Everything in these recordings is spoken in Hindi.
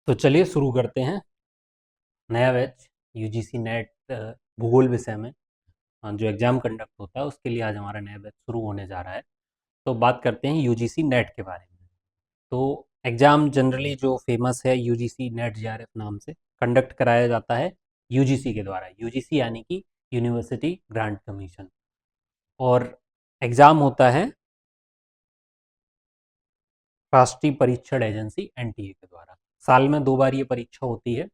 तो चलिए शुरू करते हैं नया बैच यूजीसी नेट भूगोल विषय में। जो एग्ज़ाम कंडक्ट होता है उसके लिए आज हमारा नया बैच शुरू होने जा रहा है। तो बात करते हैं यूजीसी नेट के बारे में। तो एग्ज़ाम जनरली जो फेमस है यूजीसी नेट जेआरएफ नाम से कंडक्ट कराया जाता है यूजीसी के द्वारा। यूजीसी यानी कि यूनिवर्सिटी ग्रांट कमीशन। और एग्ज़ाम होता है राष्ट्रीय परीक्षण एजेंसी एनटीए के द्वारा। साल में 2 बार ये परीक्षा होती है।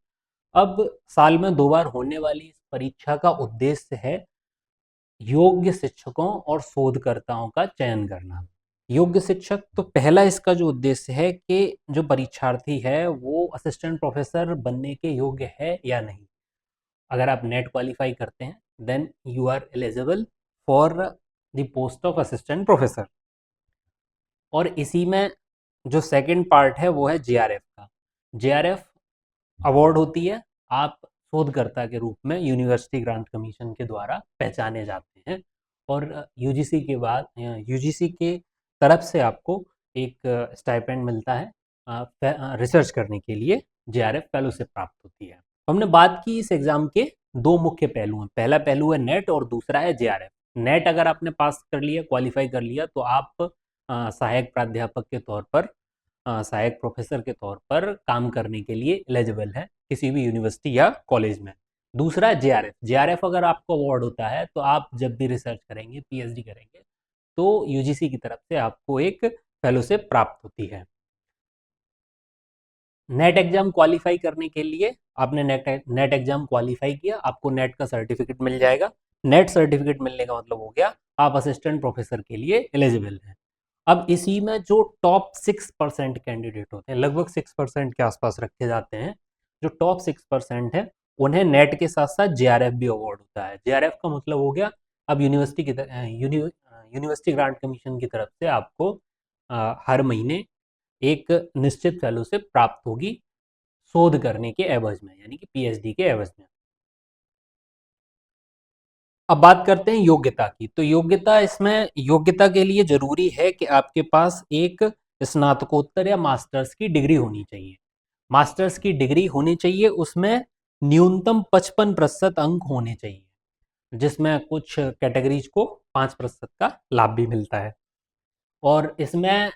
अब साल में 2 बार होने वाली इस परीक्षा का उद्देश्य है योग्य शिक्षकों और शोधकर्ताओं का चयन करना। योग्य शिक्षक तो पहला इसका जो उद्देश्य है कि जो परीक्षार्थी है वो असिस्टेंट प्रोफेसर बनने के योग्य है या नहीं। अगर आप नेट क्वालिफाई करते हैं then you are eligible for the post of assistant professor. और इसी में जो सेकंड पार्ट है वो है जेआरएफ का। जेआरएफ अवार्ड होती है, आप शोधकर्ता के रूप में यूनिवर्सिटी ग्रांट कमीशन के द्वारा पहचाने जाते हैं। और यूजीसी के बाद यूजीसी के तरफ से आपको एक स्टाइपेंड मिलता है रिसर्च करने के लिए। जेआरएफ फेलोशिप प्राप्त होती है। हमने बात की इस एग्जाम के दो मुख्य पहलू हैं। पहला पहलू है नेट और दूसरा है जेआरएफ। नेट अगर आपने पास कर लिया, क्वालिफाई कर लिया, तो आप सहायक प्राध्यापक के तौर पर, सहायक प्रोफेसर के तौर पर काम करने के लिए एलिजिबल है किसी भी यूनिवर्सिटी या कॉलेज में। दूसरा जेआरएफ। जेआरएफ अगर आपको अवार्ड होता है तो आप जब भी रिसर्च करेंगे, पीएचडी करेंगे, तो यूजीसी की तरफ से आपको एक फेलोशिप प्राप्त होती है। नेट एग्जाम क्वालिफाई करने के लिए आपने नेट एग्जाम क्वालिफाई किया, आपको नेट का सर्टिफिकेट मिल जाएगा। नेट सर्टिफिकेट मिलने का मतलब हो गया आप असिस्टेंट प्रोफेसर के लिए एलिजिबल हैं। अब इसी में जो टॉप 6% कैंडिडेट होते हैं, लगभग 6% के आसपास रखे जाते हैं, जो टॉप 6% है उन्हें नेट के साथ साथ जेआरएफ भी अवार्ड होता है। जेआरएफ का मतलब हो गया अब यूनिवर्सिटी ग्रांट कमीशन की तरफ से आपको हर महीने एक निश्चित फेलोशिप प्राप्त होगी शोध करने के एवज में, यानी कि पीएचडी के एवज में। अब बात करते हैं योग्यता की। तो योग्यता, इसमें योग्यता के लिए जरूरी है कि आपके पास एक स्नातकोत्तर या मास्टर्स की डिग्री होनी चाहिए। मास्टर्स की डिग्री होनी चाहिए, उसमें न्यूनतम 55% अंक होने चाहिए, जिसमें कुछ कैटेगरीज को 5% का लाभ भी मिलता है। और इसमें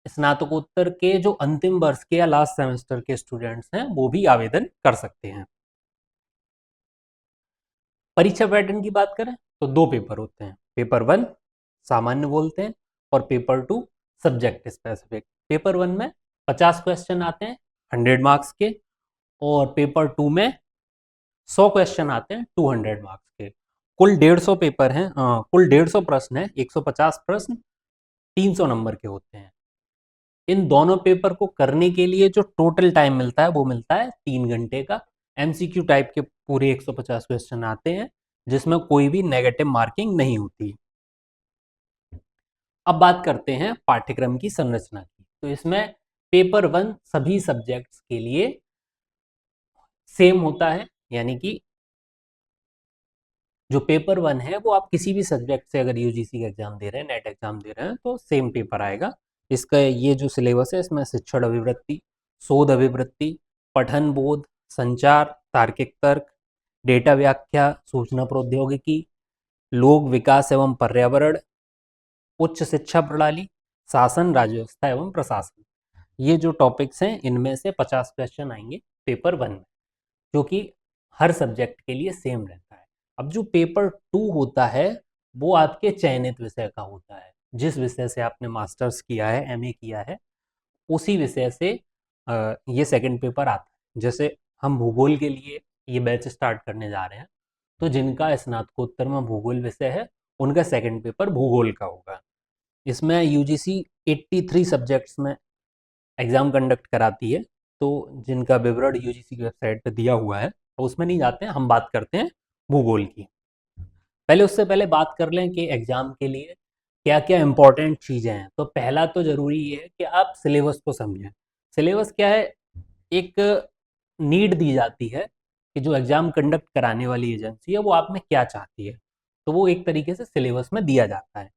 स्नातकोत्तर के जो अंतिम वर्ष के या लास्ट सेमेस्टर के स्टूडेंट्स हैं वो भी आवेदन कर सकते हैं। परीक्षा पैटर्न की बात करें तो 2 पेपर होते हैं। पेपर 1 सामान्य बोलते हैं और पेपर 2 सब्जेक्ट स्पेसिफिक। पेपर 1 में 50 क्वेश्चन आते हैं 100 मार्क्स के, और पेपर 2 में 100 क्वेश्चन आते हैं 200 मार्क्स के। कुल 150 पेपर हैं, कुल 150 प्रश्न है, 150 प्रश्न 300 नंबर के होते हैं। इन दोनों पेपर को करने के लिए जो टोटल टाइम मिलता है वो मिलता है 3 घंटे का। एमसीक्यू टाइप के पूरे 150 क्वेश्चन आते हैं, जिसमें कोई भी नेगेटिव मार्किंग नहीं होती। अब बात करते हैं पाठ्यक्रम की संरचना की। तो इसमें पेपर 1 सभी सब्जेक्ट्स के लिए सेम होता है, यानी कि जो पेपर 1 है वो आप किसी भी सब्जेक्ट से अगर यूजीसी का एग्जाम दे रहे हैं, नेट एग्जाम दे रहे हैं, तो सेम पेपर आएगा। इसका ये जो सिलेबस है इसमें शिक्षण अभिवृत्ति, शोध अभिवृत्ति, पठन बोध, संचार, तार्किक तर्क, डेटा व्याख्या, सूचना प्रौद्योगिकी, लोक विकास एवं पर्यावरण, उच्च शिक्षा प्रणाली, शासन, राज्य व्यवस्था एवं प्रशासन, ये जो टॉपिक्स हैं इनमें से 50 क्वेश्चन आएंगे पेपर 1 में, जो कि हर सब्जेक्ट के लिए सेम रहता है। अब जो पेपर 2 होता है वो आपके चयनित विषय का होता है। जिस विषय से आपने मास्टर्स किया है, एमए किया है, उसी विषय से ये सेकंड पेपर आता है। जैसे हम भूगोल के लिए ये बैच स्टार्ट करने जा रहे हैं, तो जिनका स्नातकोत्तर में भूगोल विषय है उनका सेकंड पेपर भूगोल का होगा। इसमें यूजीसी 83 सब्जेक्ट्स में एग्जाम कंडक्ट कराती है, तो जिनका विवरण यूजीसी की वेबसाइट पर दिया हुआ है तो उसमें नहीं जाते हैं, हम बात करते हैं भूगोल की। पहले उससे पहले बात कर लें कि एग्जाम के लिए क्या क्या इंपॉर्टेंट चीज़ें हैं। तो पहला तो जरूरी है कि आप सिलेबस को समझें। सिलेबस क्या है? एक नीड दी जाती है कि जो एग्जाम कंडक्ट कराने वाली एजेंसी है वो आप में क्या चाहती है, तो वो एक तरीके से सिलेबस में दिया जाता है।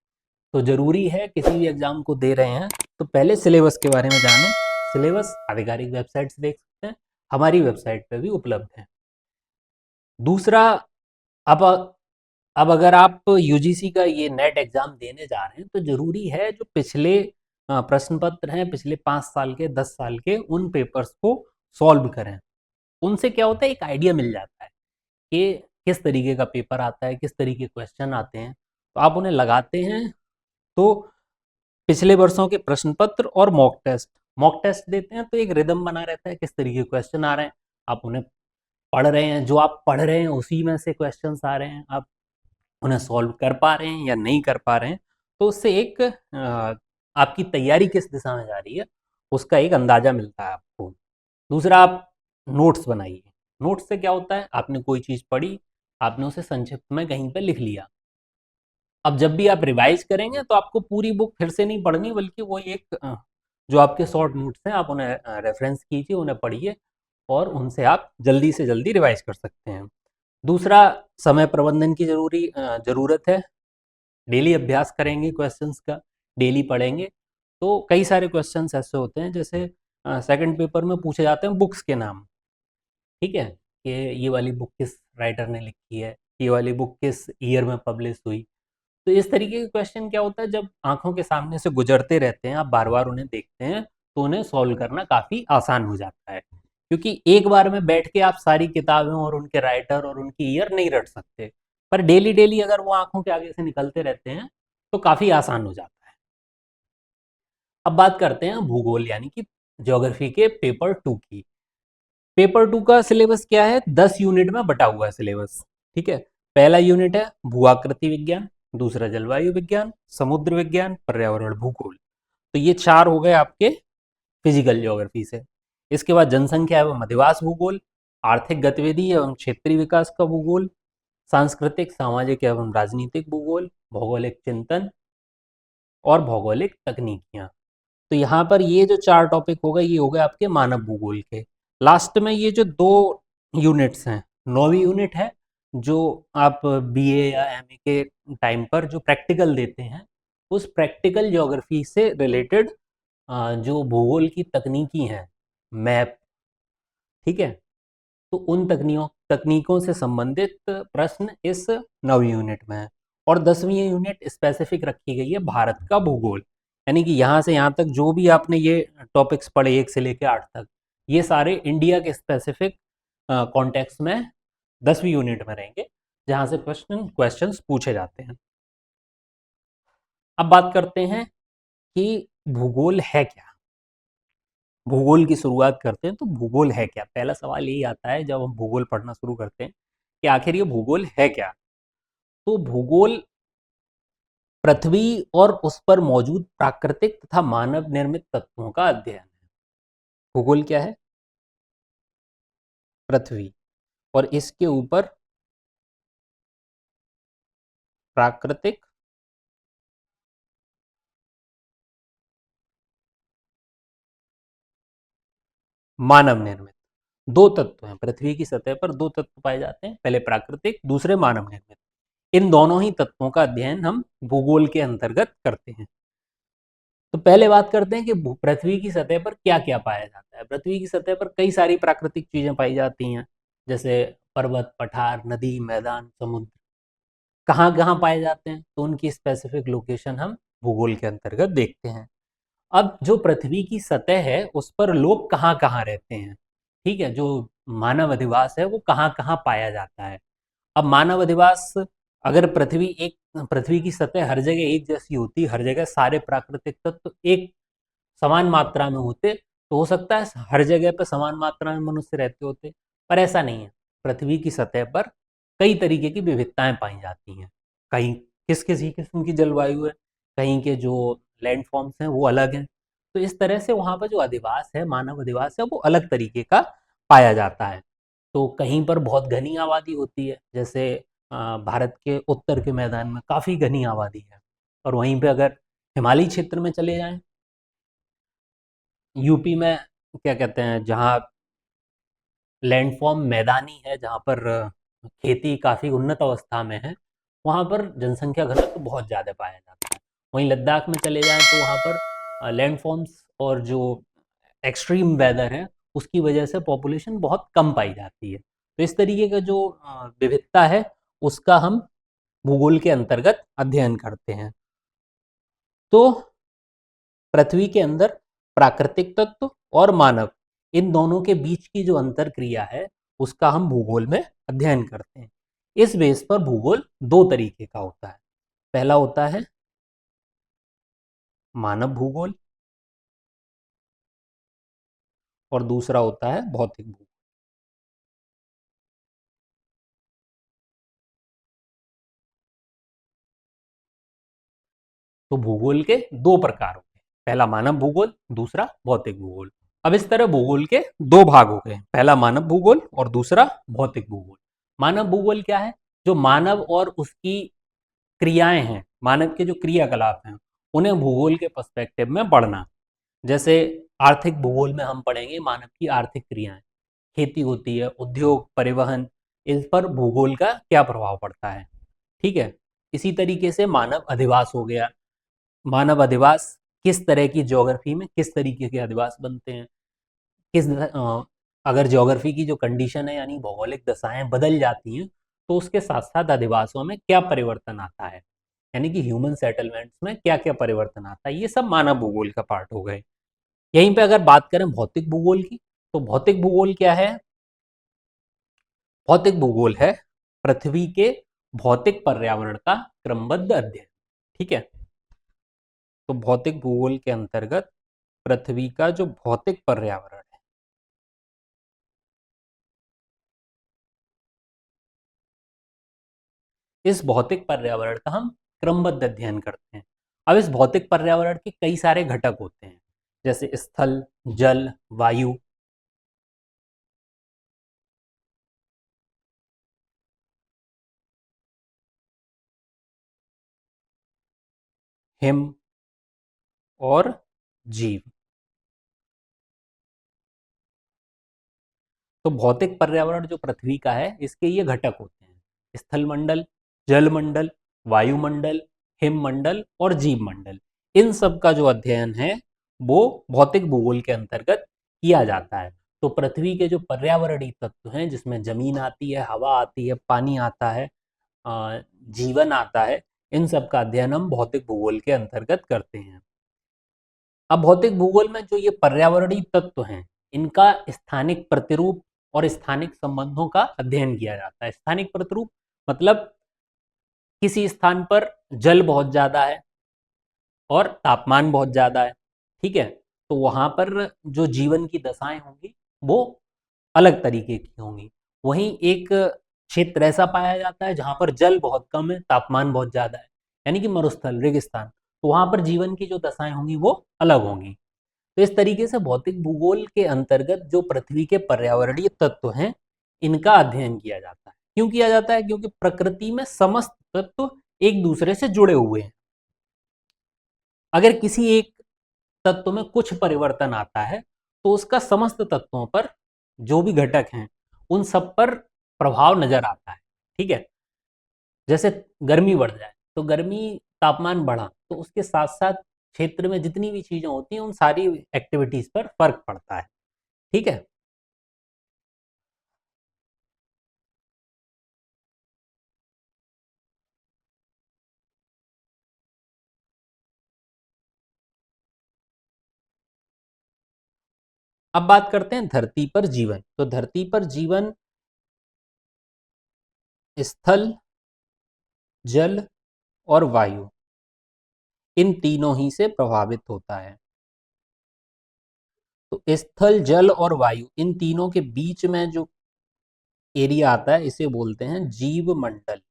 तो जरूरी है किसी भी एग्जाम को दे रहे हैं तो पहले सिलेबस के बारे में जानें। सिलेबस आधिकारिक वेबसाइट से देख सकते हैं, हमारी वेबसाइट पे भी उपलब्ध हैं। दूसरा, अब अगर आप यूजीसी का ये नेट एग्जाम देने जा रहे हैं तो जरूरी है जो पिछले प्रश्न पत्र हैं, पिछले 5 साल के, 10 साल के, उन पेपर्स को सॉल्व करें। उनसे क्या होता है, एक आइडिया मिल जाता है कि किस तरीके का पेपर आता है, किस तरीके के क्वेश्चन आते हैं। तो आप उन्हें लगाते हैं तो पिछले वर्षों के प्रश्न पत्र और मॉक टेस्ट देते हैं तो एक रिदम बना रहता है, किस तरीके के क्वेश्चन आ रहे हैं, आप उन्हें पढ़ रहे हैं, जो आप पढ़ रहे हैं उसी में से क्वेश्चंस आ रहे हैं, आप उन्हें सॉल्व कर पा रहे हैं या नहीं कर पा रहे हैं। तो उससे एक आपकी तैयारी किस दिशा में जा रही है उसका एक अंदाजा मिलता है आपको। दूसरा, आप नोट्स बनाइए। नोट्स से क्या होता है, आपने कोई चीज़ पढ़ी, आपने उसे संक्षिप्त में कहीं पर लिख लिया। अब जब भी आप रिवाइज करेंगे तो आपको पूरी बुक फिर से नहीं पढ़नी, बल्कि वो एक जो आपके शॉर्ट नोट्स हैं आप उन्हें रेफरेंस कीजिए, उन्हें पढ़िए और उनसे आप जल्दी से जल्दी रिवाइज कर सकते हैं। दूसरा, समय प्रबंधन की ज़रूरत है। डेली अभ्यास करेंगे क्वेश्चंस का, डेली पढ़ेंगे तो कई सारे क्वेश्चंस ऐसे होते हैं, जैसे सेकंड पेपर में पूछे जाते हैं बुक्स के नाम, ठीक है, कि ये वाली बुक किस राइटर ने लिखी है, ये वाली बुक किस ईयर में पब्लिश हुई। तो इस तरीके के क्वेश्चन क्या होता है, जब आंखों के सामने से गुजरते रहते हैं, आप बार बार उन्हें देखते हैं तो उन्हें सॉल्व करना काफ़ी आसान हो जाता है, क्योंकि एक बार में बैठ के आप सारी किताबें और उनके राइटर और उनकी ईयर नहीं रट सकते। पर डेली डेली अगर वो आंखों के आगे से निकलते रहते हैं तो काफ़ी आसान हो जाता है। अब बात करते हैं भूगोल यानी कि ज्योग्राफी के पेपर 2 की। पेपर 2 का सिलेबस क्या है, 10 यूनिट में बटा हुआ है सिलेबस, ठीक है। पहला यूनिट है भूआकृति विज्ञान, दूसरा जलवायु विज्ञान, समुद्र विज्ञान, पर्यावरण भूगोल। तो ये 4 हो गए आपके फिजिकल ज्योग्राफी से। इसके बाद जनसंख्या एवं अधिवास भूगोल, आर्थिक गतिविधि एवं क्षेत्रीय विकास का भूगोल, सांस्कृतिक, सामाजिक एवं राजनीतिक भूगोल, भौगोलिक चिंतन और भौगोलिक तकनीकियां। तो यहाँ पर ये जो 4 टॉपिक हो गए, ये हो गए आपके मानव भूगोल के। लास्ट में ये जो 2 यूनिट्स हैं, 9वीं यूनिट है जो आप बीए या एमए के टाइम पर जो प्रैक्टिकल देते हैं, उस प्रैक्टिकल ज्योग्राफी से रिलेटेड जो भूगोल की तकनीकी हैं, मैप, ठीक है, तो उन तकनीकों से संबंधित प्रश्न इस 9वीं यूनिट में है। और 10वीं यूनिट स्पेसिफिक रखी गई है भारत का भूगोल, यानी कि यहाँ से यहाँ तक जो भी आपने ये टॉपिक्स पढ़े 1 से लेकर 8 तक, ये सारे इंडिया के स्पेसिफिक कॉन्टेक्स्ट में 10वीं यूनिट में रहेंगे, जहाँ से क्वेश्चंस पूछे जाते हैं। अब बात करते हैं कि भूगोल है क्या। भूगोल की शुरुआत करते हैं तो भूगोल है क्या, पहला सवाल यही आता है जब हम भूगोल पढ़ना शुरू करते हैं कि आखिर ये भूगोल है क्या। तो भूगोल पृथ्वी और उस पर मौजूद प्राकृतिक तथा मानव निर्मित तत्वों का अध्ययन है। भूगोल क्या है, पृथ्वी और इसके ऊपर प्राकृतिक मानव निर्मित दो तत्व हैं। पृथ्वी की सतह पर 2 तत्व पाए जाते हैं, पहले प्राकृतिक, दूसरे मानव निर्मित। इन दोनों ही तत्वों का अध्ययन हम भूगोल के अंतर्गत करते हैं। तो पहले बात करते हैं कि पृथ्वी की सतह पर क्या क्या पाया जाता है। पृथ्वी की सतह पर कई सारी प्राकृतिक चीजें पाई जाती हैं, जैसे पर्वत, पठार, नदी, मैदान, समुद्र। कहाँ कहाँ पाए जाते हैं तो उनकी स्पेसिफिक लोकेशन हम भूगोल के अंतर्गत देखते हैं। अब जो पृथ्वी की सतह है उस पर लोग कहाँ कहाँ रहते हैं, ठीक है, जो मानव अधिवास है वो कहाँ कहाँ पाया जाता है। अब मानव अधिवास, अगर पृथ्वी की सतह हर जगह एक जैसी होती, हर जगह सारे प्राकृतिक तत्व एक समान मात्रा में होते, तो हो सकता है हर जगह पर समान मात्रा में मनुष्य रहते होते, पर ऐसा नहीं है। पृथ्वी की सतह पर कई तरीके की विविधताएं पाई जाती हैं। कहीं किस किसी किस्म की जलवायु है, कहीं के जो लैंड फॉर्म्स हैं वो अलग हैं। तो इस तरह से वहाँ पर जो अधिवास है, मानव अधिवास है, वो अलग तरीके का पाया जाता है। तो कहीं पर बहुत घनी आबादी होती है, जैसे भारत के उत्तर के मैदान में काफ़ी घनी आबादी है। और वहीं पे अगर हिमालयी क्षेत्र में चले जाएं, यूपी में, क्या कहते हैं, जहाँ लैंडफॉर्म मैदानी है, जहाँ पर खेती काफ़ी उन्नत अवस्था में है, वहाँ पर जनसंख्या घनत्व बहुत ज़्यादा पाया जाता है। वहीं लद्दाख में चले जाएं तो वहाँ पर लैंडफॉर्म्स और जो एक्सट्रीम वेदर है उसकी वजह से पॉपुलेशन बहुत कम पाई जाती है। तो इस तरीके का जो विविधता है उसका हम भूगोल के अंतर्गत अध्ययन करते हैं। तो पृथ्वी के अंदर प्राकृतिक तत्व और मानव, इन दोनों के बीच की जो अंतर क्रिया है उसका हम भूगोल में अध्ययन करते हैं। इस बेस पर भूगोल दो तरीके का होता है। पहला होता है मानव भूगोल और दूसरा होता है भौतिक भूगोल। तो भूगोल के दो प्रकार होते हैं, पहला मानव भूगोल, दूसरा भौतिक भूगोल। अब इस तरह भूगोल के दो भाग हो गए, पहला मानव भूगोल और दूसरा भौतिक भूगोल। मानव भूगोल क्या है? जो मानव और उसकी क्रियाएं हैं, मानव के जो क्रियाकलाप हैं, उन्हें भूगोल के पर्सपेक्टिव में पढ़ना। जैसे आर्थिक भूगोल में हम पढ़ेंगे मानव की आर्थिक क्रियाएं, खेती होती है, उद्योग, परिवहन, इस पर भूगोल का क्या प्रभाव पड़ता है। ठीक है। इसी तरीके से मानव अधिवास हो गया। मानव अधिवास किस तरह की ज्योग्राफी में किस तरीके के अधिवास बनते हैं, अगर ज्योग्राफी की जो कंडीशन है यानी भौगोलिक दशाएं बदल जाती हैं तो उसके साथ साथ अधिवासों में क्या परिवर्तन आता है, यानी कि ह्यूमन सेटलमेंट्स में क्या क्या परिवर्तन आता है, ये सब मानव भूगोल का पार्ट हो गए। यहीं पे अगर बात करें भौतिक भूगोल की, तो भौतिक भूगोल क्या है? भौतिक भूगोल है पृथ्वी के भौतिक पर्यावरण का क्रमबद्ध अध्ययन। ठीक है। तो भौतिक भूगोल के अंतर्गत पृथ्वी का जो भौतिक पर्यावरण है, इस भौतिक पर्यावरण का हम क्रमबद्ध अध्ययन करते हैं। अब इस भौतिक पर्यावरण के कई सारे घटक होते हैं, जैसे स्थल, जल, वायु, हिम और जीव। तो भौतिक पर्यावरण जो पृथ्वी का है इसके ये घटक होते हैं, स्थल मंडल, जल मंडल, वायुमंडल, हिम मंडल और जीव मंडल। इन सब का जो अध्ययन है वो भौतिक भूगोल के अंतर्गत किया जाता है। तो पृथ्वी के जो पर्यावरणीय तत्व हैं जिसमें जमीन आती है, हवा आती है, पानी आता है, जीवन आता है, इन सब का अध्ययन हम भौतिक भूगोल के अंतर्गत करते हैं। अब भौतिक भूगोल में जो ये पर्यावरणीय तत्व हैं इनका स्थानिक प्रतिरूप और स्थानिक संबंधों का अध्ययन किया जाता है। स्थानिक प्रतिरूप मतलब किसी स्थान पर जल बहुत ज्यादा है और तापमान बहुत ज्यादा है। ठीक है। तो वहां पर जो जीवन की दशाएं होंगी वो अलग तरीके की होंगी। वहीं एक क्षेत्र ऐसा पाया जाता है जहां पर जल बहुत कम है, तापमान बहुत ज्यादा है, यानी कि मरुस्थल, रेगिस्तान, तो वहां पर जीवन की जो दशाएं होंगी वो अलग होंगी। तो इस तरीके से भौतिक भूगोल के अंतर्गत जो पृथ्वी के पर्यावरणीय तत्व हैं इनका अध्ययन किया जाता है। क्यों किया जाता है? क्योंकि प्रकृति में समस्त तत्व एक दूसरे से जुड़े हुए हैं। अगर किसी एक तत्व में कुछ परिवर्तन आता है तो उसका समस्त तत्वों पर जो भी घटक हैं उन सब पर प्रभाव नजर आता है। ठीक है। जैसे गर्मी बढ़ जाए तो गर्मी, तापमान बढ़ा तो उसके साथ साथ क्षेत्र में जितनी भी चीजें होती हैं उन सारी एक्टिविटीज पर फर्क पड़ता है। ठीक है। अब बात करते हैं धरती पर जीवन। तो धरती पर जीवन स्थल, जल और वायु, इन तीनों ही से प्रभावित होता है। तो स्थल, जल और वायु, इन तीनों के बीच में जो एरिया आता है इसे बोलते हैं जीव मंडल।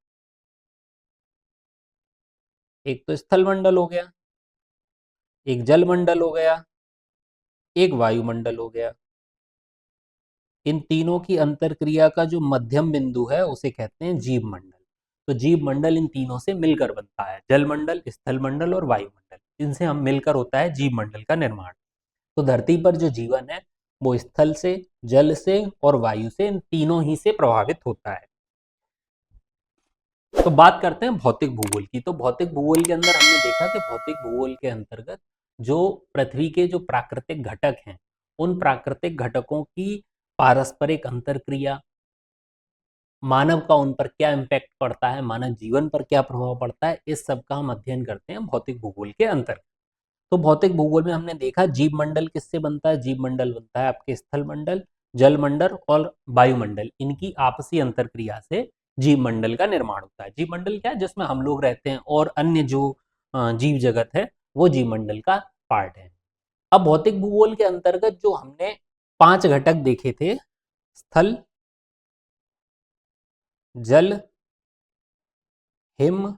एक तो स्थल मंडल हो गया, एक जल मंडल हो गया, एक वायुमंडल हो गया। इन तीनों की अंतरक्रिया का जो मध्यम बिंदु है उसे कहते हैं जीव मंडल। तो जीव मंडल इन तीनों से मिलकर बनता है, जल मंडल, स्थल मंडल और वायुमंडल, इनसे हम मिलकर होता है जीव मंडल का निर्माण। तो धरती पर जो जीवन है वो स्थल से, जल से और वायु से, इन तीनों ही से प्रभावित होता है। तो बात करते हैं भौतिक भूगोल की। तो भौतिक भूगोल के अंदर हमने देखा कि भौतिक भूगोल के अंतर्गत जो पृथ्वी के जो प्राकृतिक घटक हैं उन प्राकृतिक घटकों की पारस्परिक अंतरक्रिया, मानव का उन पर क्या इम्पैक्ट पड़ता है, मानव जीवन पर क्या प्रभाव पड़ता है, इस सब का हम अध्ययन करते हैं भौतिक भूगोल के अंतर्गत। तो भौतिक भूगोल में हमने देखा जीव मंडल किससे बनता है। जीव मंडल बनता है आपके स्थल मंडल, जल मंडल और वायुमंडल, इनकी आपसी अंतरक्रिया से जीव मंडल का निर्माण होता है। जीव मंडल क्या है, जिसमें हम लोग रहते हैं और अन्य जो जीव जगत है वो जीव मंडल का पार्ट है। अब भौतिक भूगोल के अंतर्गत जो हमने 5 घटक देखे थे, स्थल, जल, हिम,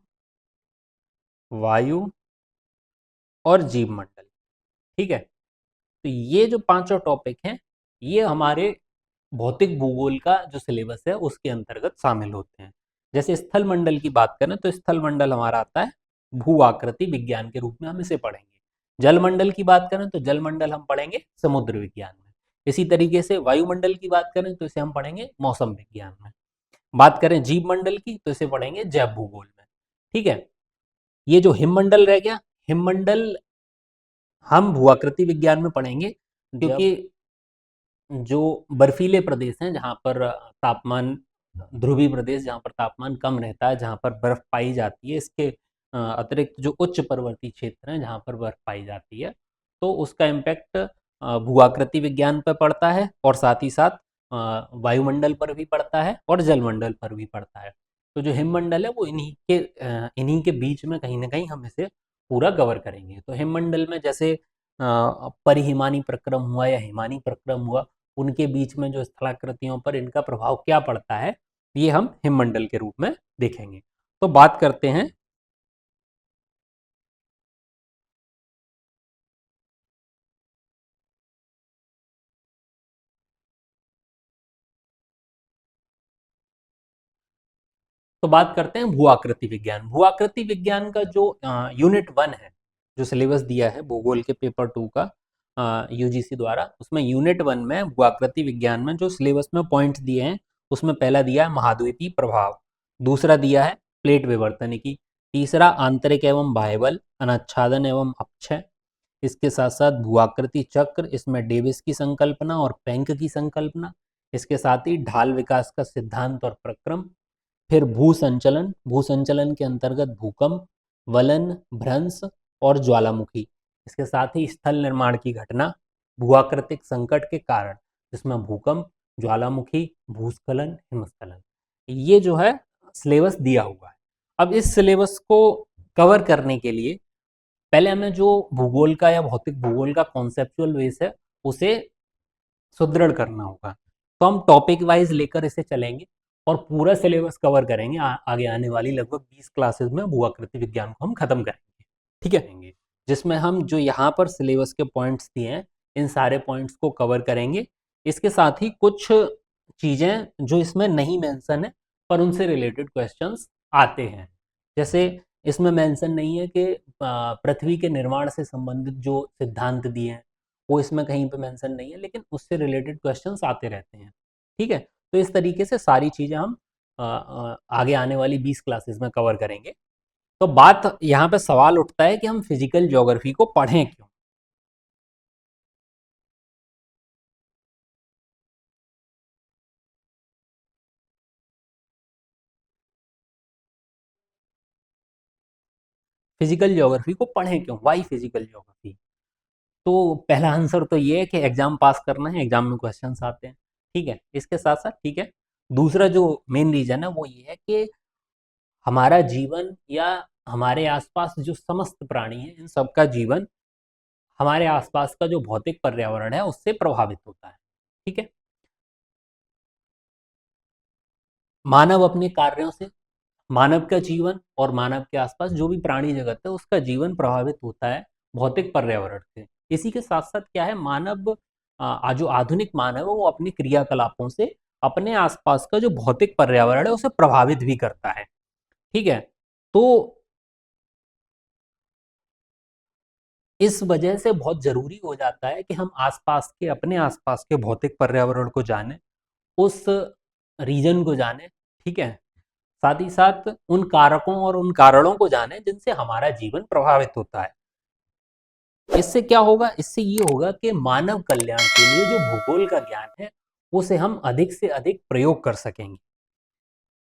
वायु और जीव मंडल, ठीक है। तो ये जो पांचों टॉपिक हैं, ये हमारे भौतिक भूगोल का जो सिलेबस है उसके अंतर्गत शामिल होते हैं। जैसे स्थल मंडल की बात करें तो स्थल मंडल हमारा आता है भू आकृति विज्ञान के रूप में, हम इसे पढ़ेंगे। जल मंडल की बात करें तो जल मंडल हम पढ़ेंगे समुद्र विज्ञान में। इसी तरीके से वायुमंडल की बात करें तो इसे हम पढ़ेंगे मौसम विज्ञान में। बात करें जीव मंडल की तो इसे पढ़ेंगे जैव भूगोल में, ठीक है। ये जो हिममंडल रह गया, हिममंडल हम भूआकृति विज्ञान में पढ़ेंगे, क्योंकि जो बर्फीले प्रदेश हैं जहाँ पर तापमान, ध्रुवीय प्रदेश जहाँ पर तापमान कम रहता है, जहाँ पर बर्फ पाई जाती है, इसके अतिरिक्त जो उच्च पर्वतीय क्षेत्र हैं जहाँ पर बर्फ पाई जाती है, तो उसका इम्पैक्ट भूआकृति विज्ञान पर पड़ता है और साथ ही साथ वायुमंडल पर भी पड़ता है और जलमंडल पर भी पड़ता है। तो जो हिममंडल है वो इन्हीं के बीच में कहीं ना कहीं हम इसे पूरा कवर करेंगे। तो हिममंडल में जैसे परिहिमानी प्रक्रम हुआ या हिमानी प्रक्रम हुआ, उनके बीच में जो स्थलाकृतियों पर इनका प्रभाव क्या पड़ता है, ये हम हिममंडल के रूप में देखेंगे। तो बात करते हैं हैं भू आकृति विज्ञान। भू आकृति विज्ञान का जो यूनिट 1 है, जो सिलेबस दिया है भूगोल के पेपर 2 का यूजीसी द्वारा, उसमें यूनिट 1 में भू आकृति विज्ञान में जो सिलेबस में पॉइंट्स दिए हैं, उसमें पहला दिया है महाद्वीपीय प्रभाव, दूसरा दिया है प्लेट विवर्तनिकी, तीसरा आंतरिक एवं बाह्य बल, अनाच्छादन एवं अपक्षय, इसके साथ साथ भूआकृति चक्र, इसमें डेविस की संकल्पना और पेंक की संकल्पना, इसके साथ ही ढाल विकास का सिद्धांत और प्रक्रम, फिर भूसंचलन, भूसंचलन के अंतर्गत भूकंप, वलन, भ्रंश और ज्वालामुखी, इसके साथ ही स्थल निर्माण की घटना, भूआकृतिक संकट के कारण, जिसमें भूकंप, ज्वालामुखी, भूस्खलन, हिमस्खलन, ये जो है सिलेबस दिया हुआ है। अब इस सिलेबस को कवर करने के लिए पहले हमें जो भूगोल का या भौतिक भूगोल का कॉन्सेप्चुअल बेस है उसे सुदृढ़ करना होगा। तो हम टॉपिक वाइज लेकर इसे चलेंगे और पूरा सिलेबस कवर करेंगे। आगे आने वाली लगभग 20 क्लासेस में भूआकृति विज्ञान को हम खत्म करेंगे, ठीक है, जिसमें हम जो यहाँ पर सिलेबस के पॉइंट्स दिए हैं, इन सारे पॉइंट्स को कवर करेंगे। इसके साथ ही कुछ चीज़ें जो इसमें नहीं मेंशन है पर उनसे रिलेटेड क्वेश्चंस आते हैं। जैसे इसमें मेंशन नहीं है कि पृथ्वी के निर्माण से संबंधित जो सिद्धांत दिए हैं वो इसमें कहीं पे मेंशन नहीं है, लेकिन उससे रिलेटेड क्वेश्चंस आते रहते हैं, ठीक है। तो इस तरीके से सारी चीज़ें हम आगे आने वाली 20 क्लासेस में कवर करेंगे। तो बात यहाँ पे सवाल उठता है कि हम फिजिकल ज्योग्राफी को पढ़ें क्यों। फिजिकल ज्योग्राफी को पढ़ें क्यों, वाई फिजिकल ज्योग्राफी। तो पहला आंसर तो ये है कि एग्जाम पास करना है, एग्जाम में क्वेश्चंस आते हैं, ठीक है, इसके साथ साथ, ठीक है। दूसरा जो मेन रीजन है वो ये है कि हमारा जीवन या हमारे आसपास जो समस्त प्राणी हैं, इन सबका जीवन हमारे आसपास का जो भौतिक पर्यावरण है उससे प्रभावित होता है, ठीक है। मानव अपने कार्यों से, मानव का जीवन और मानव के आसपास जो भी प्राणी जगत है उसका जीवन प्रभावित होता है भौतिक पर्यावरण से। इसी के साथ साथ क्या है, मानव जो आधुनिक मानव है वो अपनी क्रियाकलापों से अपने आसपास का जो भौतिक पर्यावरण है उसे प्रभावित भी करता है, ठीक है। तो इस वजह से बहुत जरूरी हो जाता है कि हम आसपास के, अपने आसपास के भौतिक पर्यावरण को जानें, उस रीजन को जानें, ठीक है। साथ ही साथ उन कारकों और उन कारणों को जानें जिनसे हमारा जीवन प्रभावित होता है। इससे क्या होगा, इससे ये होगा कि मानव कल्याण के लिए जो भूगोल का ज्ञान है उसे हम अधिक से अधिक प्रयोग कर सकेंगे।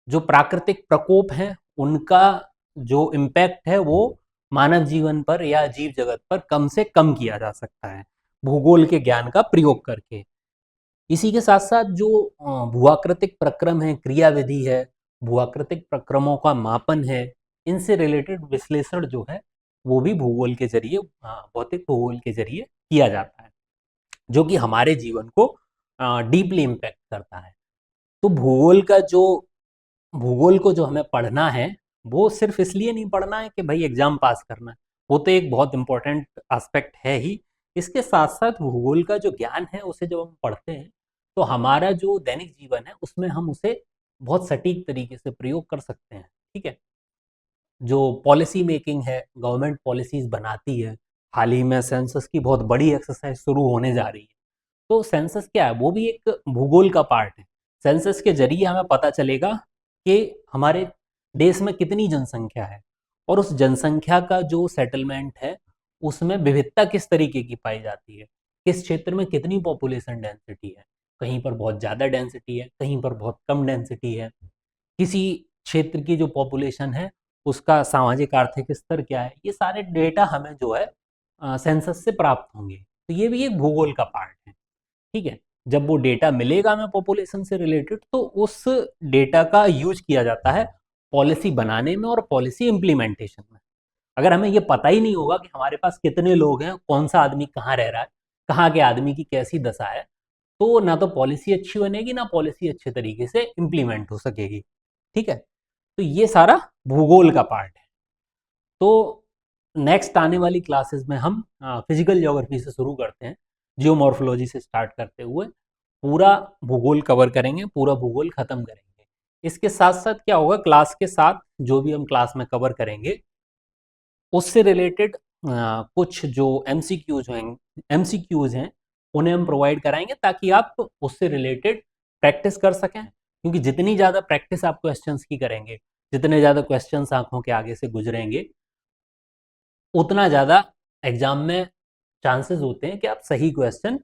जो प्राकृतिक प्रकोप हैं उनका जो इम्पैक्ट है वो मानव जीवन पर या जीव जगत पर कम से कम किया जा सकता है भूगोल के ज्ञान का प्रयोग करके। इसी के साथ साथ जो भूआकृतिक प्रक्रम है, क्रियाविधि है, भूआकृतिक प्रक्रमों का मापन है, इनसे रिलेटेड विश्लेषण जो है वो भी भूगोल के जरिए, भौतिक भूगोल के जरिए किया जाता है, जो कि हमारे जीवन को डीपली इम्पैक्ट करता है। तो भूगोल को जो हमें पढ़ना है वो सिर्फ इसलिए नहीं पढ़ना है कि भाई एग्जाम पास करना है, वो तो एक बहुत इंपॉर्टेंट एस्पेक्ट है ही। इसके साथ साथ भूगोल का जो ज्ञान है उसे जब हम पढ़ते हैं तो हमारा जो दैनिक जीवन है उसमें हम उसे बहुत सटीक तरीके से प्रयोग कर सकते हैं। ठीक है, जो पॉलिसी मेकिंग है, गवर्नमेंट पॉलिसीज बनाती है, हाल ही में सेंसस की बहुत बड़ी एक्सरसाइज शुरू होने जा रही है। तो सेंसस क्या है, वो भी एक भूगोल का पार्ट है। सेंसस के जरिए हमें पता चलेगा कि हमारे देश में कितनी जनसंख्या है और उस जनसंख्या का जो सेटलमेंट है उसमें विविधता किस तरीके की पाई जाती है, किस क्षेत्र में कितनी पॉपुलेशन डेंसिटी है, कहीं पर बहुत ज़्यादा डेंसिटी है, कहीं पर बहुत कम डेंसिटी है, किसी क्षेत्र की जो पॉपुलेशन है उसका सामाजिक आर्थिक स्तर क्या है, ये सारे डेटा हमें जो है सेंसस से प्राप्त होंगे। तो ये भी एक भूगोल का पार्ट है। ठीक है, जब वो डेटा मिलेगा हमें पॉपुलेशन से रिलेटेड तो उस डेटा का यूज किया जाता है पॉलिसी बनाने में और पॉलिसी इम्प्लीमेंटेशन में। अगर हमें ये पता ही नहीं होगा कि हमारे पास कितने लोग हैं, कौन सा आदमी कहाँ रह रहा है, कहाँ के आदमी की कैसी दशा है, तो ना तो पॉलिसी अच्छी बनेगी ना पॉलिसी अच्छे तरीके से इम्प्लीमेंट हो सकेगी। ठीक है, तो ये सारा भूगोल का पार्ट है। तो नेक्स्ट आने वाली क्लासेस में हम फिजिकल ज्योग्राफी से शुरू करते हैं, जियोमॉर्फोलॉजी से स्टार्ट करते हुए पूरा भूगोल कवर करेंगे, पूरा भूगोल खत्म करेंगे। इसके साथ साथ क्या होगा, क्लास के साथ जो भी हम क्लास में कवर करेंगे उससे रिलेटेड कुछ जो एमसीक्यूज हैं उन्हें हम प्रोवाइड कराएंगे ताकि आप उससे रिलेटेड प्रैक्टिस कर सकें, क्योंकि जितनी ज़्यादा प्रैक्टिस आप क्वेश्चंस की करेंगे, जितने ज़्यादा क्वेश्चंस आंखों के आगे से गुजरेंगे, उतना ज़्यादा एग्जाम में चांसेस होते हैं कि आप सही क्वेश्चन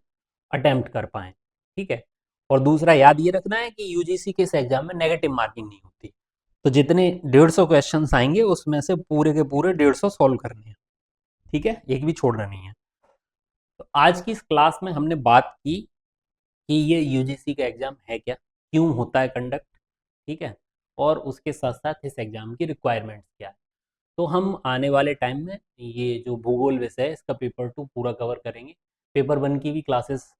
अटेम्प्ट कर पाएँ। ठीक है, और दूसरा याद ये रखना है कि यूजीसी के इस एग्जाम में नेगेटिव मार्किंग नहीं होती। तो जितने 150 क्वेश्चंस आएंगे उसमें से पूरे के पूरे 150 सॉल्व करने हैं। ठीक है, एक भी छोड़ना नहीं है। तो आज की इस क्लास में हमने बात की कि ये यूजीसी का एग्जाम है क्या, क्यों होता है कंडक्ट, ठीक है, और उसके साथ साथ इस एग्जाम की रिक्वायरमेंट्स क्या है। तो हम आने वाले टाइम में ये जो भूगोल विषय है इसका पेपर 2 पूरा कवर करेंगे। पेपर 1 की भी क्लासेस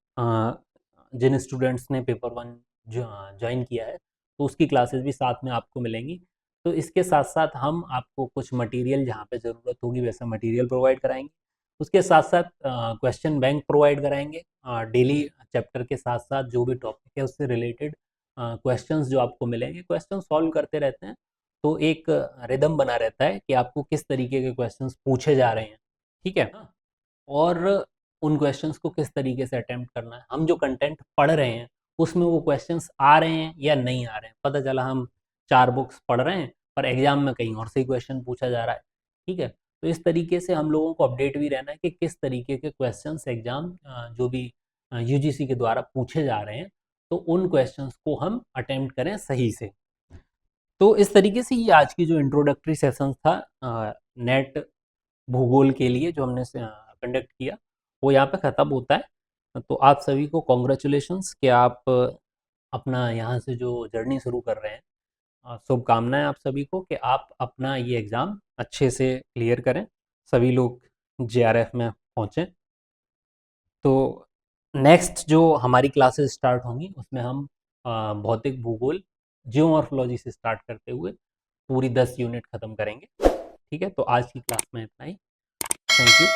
जिन स्टूडेंट्स ने पेपर 1 ज्वाइन किया है तो उसकी क्लासेस भी साथ में आपको मिलेंगी। तो इसके साथ साथ हम आपको कुछ मटेरियल जहाँ पे ज़रूरत होगी वैसा मटेरियल प्रोवाइड कराएंगे। उसके साथ साथ क्वेश्चन बैंक प्रोवाइड कराएंगे। डेली चैप्टर के साथ साथ जो भी टॉपिक है उससे रिलेटेड क्वेश्चंस जो आपको मिलेंगे, क्वेश्चन सॉल्व करते रहते हैं। तो एक रिदम बना रहता है कि आपको किस तरीके के क्वेश्चंस पूछे जा रहे हैं। ठीक है ना, और उन क्वेश्चंस को किस तरीके से अटेम्प्ट करना है। हम जो कंटेंट पढ़ रहे हैं उसमें वो क्वेश्चंस आ रहे हैं या नहीं आ रहे हैं। पता चला हम 4 बुक्स पढ़ रहे हैं पर एग्जाम में कहीं और से क्वेश्चन पूछा जा रहा है। ठीक है, तो इस तरीके से हम लोगों को अपडेट भी रहना है कि किस तरीके के क्वेश्चंस एग्जाम जो भी यूजीसी के द्वारा पूछे जा रहे हैं तो उन क्वेश्चंस को हम अटेम्प्ट करें सही से। तो इस तरीके से ये आज की जो इंट्रोडक्टरी सेशन था नेट भूगोल के लिए जो हमने कंडक्ट किया वो यहाँ पे ख़त्म होता है। तो आप सभी को कॉन्ग्रेचुलेशंस कि आप अपना यहाँ से जो जर्नी शुरू कर रहे हैं। शुभकामनाएं आप सभी को कि आप अपना ये एग्ज़ाम अच्छे से क्लियर करें, सभी लोग जेआरएफ में पहुँचें। तो नेक्स्ट जो हमारी क्लासेस स्टार्ट होंगी उसमें हम भौतिक भूगोल जियोमॉर्फोलॉजी से स्टार्ट करते हुए पूरी 10 यूनिट ख़त्म करेंगे। ठीक है, तो आज की क्लास में इतना ही। Thank you.